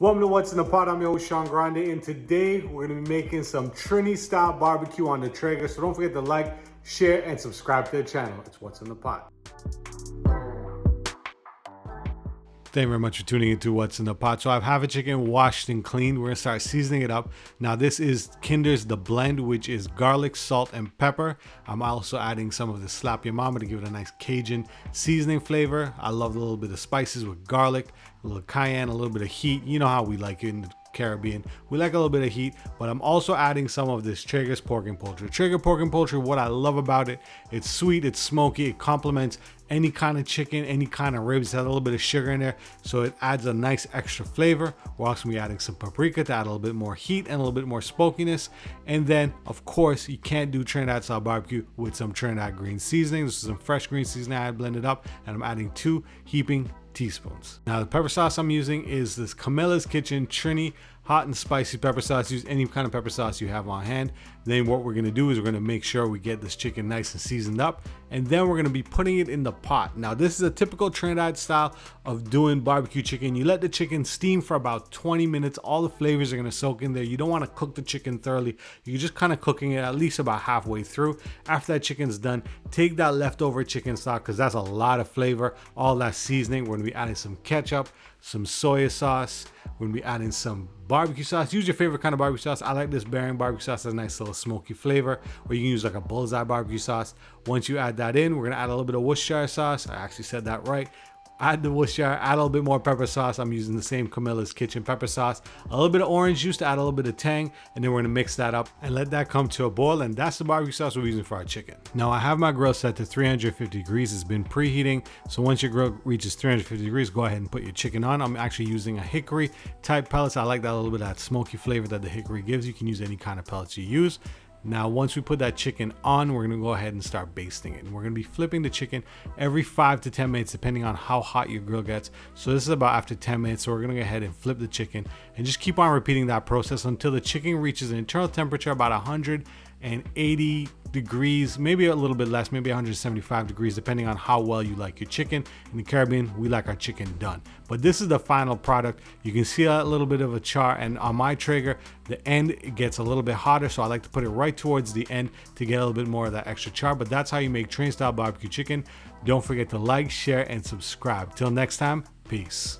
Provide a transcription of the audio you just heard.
Welcome to What's in the Pot. I'm your host, Sean Grande, and today we're going to be making some Trini Style barbecue on the Traeger. So don't forget to like, share, and subscribe to the channel. It's What's in the Pot. Thank you very much for tuning into What's in the Pot. So I have a chicken washed and cleaned. We're going to start seasoning it up. Now this is Kinder's The Blend, which is garlic, salt, and pepper. I'm also adding some of the Slap Your Mama to give it a nice Cajun seasoning flavor. I love a little bit of spices with garlic, a little cayenne, a little bit of heat. You know how we like it in the Caribbean. We like a little bit of heat, but I'm also adding some of this Traeger's pork and poultry. Traeger pork and poultry, what I love about it, it's sweet, it's smoky, it complements any kind of chicken, any kind of ribs. It has a little bit of sugar in there, so it adds a nice extra flavor. We're also gonna be adding some paprika to add a little bit more heat and a little bit more smokiness. And then, of course, you can't do Trinidad style barbecue with some Trinidad green seasoning. This is some fresh green seasoning I had blended up, and I'm adding 2 heaping teaspoons. Now the pepper sauce I'm using is this Camilla's Kitchen Trini hot and spicy pepper sauce. Use any kind of pepper sauce you have on hand. Then what we're gonna do is we're gonna make sure we get this chicken nice and seasoned up, and then we're gonna be putting it in the pot. Now this is a typical Trinidad style of doing barbecue chicken. You let the chicken steam for about 20 minutes. All the flavors are gonna soak in there. You don't wanna cook the chicken thoroughly. You're just kind of cooking it at least about halfway through. After that chicken's done, take that leftover chicken stock, because that's a lot of flavor, all that seasoning. We're gonna be adding some ketchup, some soy sauce. We're gonna be adding some barbecue sauce. Use your favorite kind of barbecue sauce. I like this Bearing barbecue sauce. Has a nice little smoky flavor. Or you can use like a bullseye barbecue sauce. Once you add that in, we're gonna add a little bit of Worcestershire sauce. I actually said that right. Add the Worcestershire, add a little bit more pepper sauce. I'm using the same Camilla's Kitchen pepper sauce. A little bit of orange juice to add a little bit of tang, and then we're gonna mix that up and let that come to a boil, and that's the barbecue sauce we're using for our chicken. Now I have my grill set to 350 degrees. It's been preheating, so once your grill reaches 350 degrees, go ahead and put your chicken on. I'm actually using a hickory type pellets. I like that little bit of that smoky flavor that the hickory gives. You can use any kind of pellets you use. Now, once we put that chicken on, we're gonna go ahead and start basting it. And we're gonna be flipping the chicken every 5 to 10 minutes, depending on how hot your grill gets. So this is about after 10 minutes. So we're gonna go ahead and flip the chicken and just keep on repeating that process until the chicken reaches an internal temperature about 180 degrees, maybe a little bit less, maybe 175 degrees, depending on how well you like your chicken. In the Caribbean, we like our chicken done. But this is the final product. You can see a little bit of a char, and on my Traeger, the end it gets a little bit hotter, so I like to put it right towards the end to get a little bit more of that extra char. But that's how you make Trini style barbecue chicken. Don't forget to like, share, and subscribe. Till next time, peace.